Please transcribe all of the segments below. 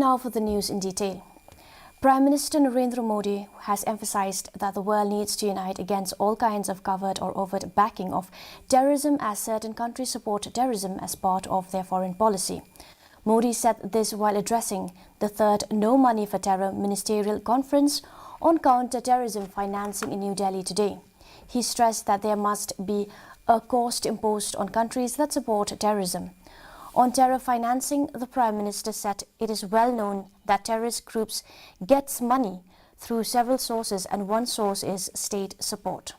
Now for the news in detail. Prime Minister Narendra Modi has emphasized that the world needs to unite against all kinds of covert or overt backing of terrorism, as certain countries support terrorism as part of their foreign policy. Modi said this while addressing the third No Money for Terror Ministerial Conference on counter-terrorism financing in New Delhi today. He stressed that there must be a cost imposed on countries that support terrorism. On terror financing, the Prime Minister said it is well known that terrorist groups get money through several sources, and one source is state support.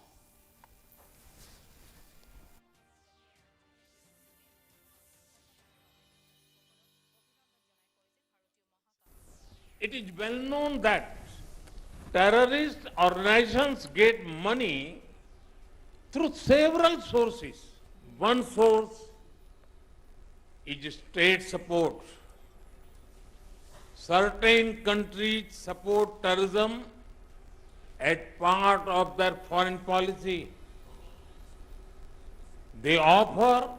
It is well known that terrorist organizations get money through several sources. One source is state support. Certain countries support terrorism as part of their foreign policy. They offer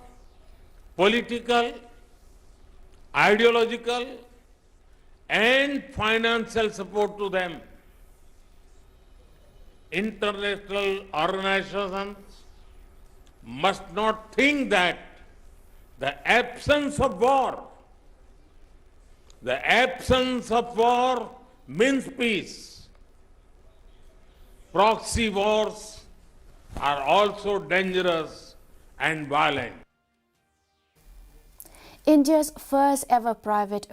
political, ideological, and financial support to them. International organizations must not think that the absence of war means peace. Proxy wars are also dangerous and violent. India's first ever private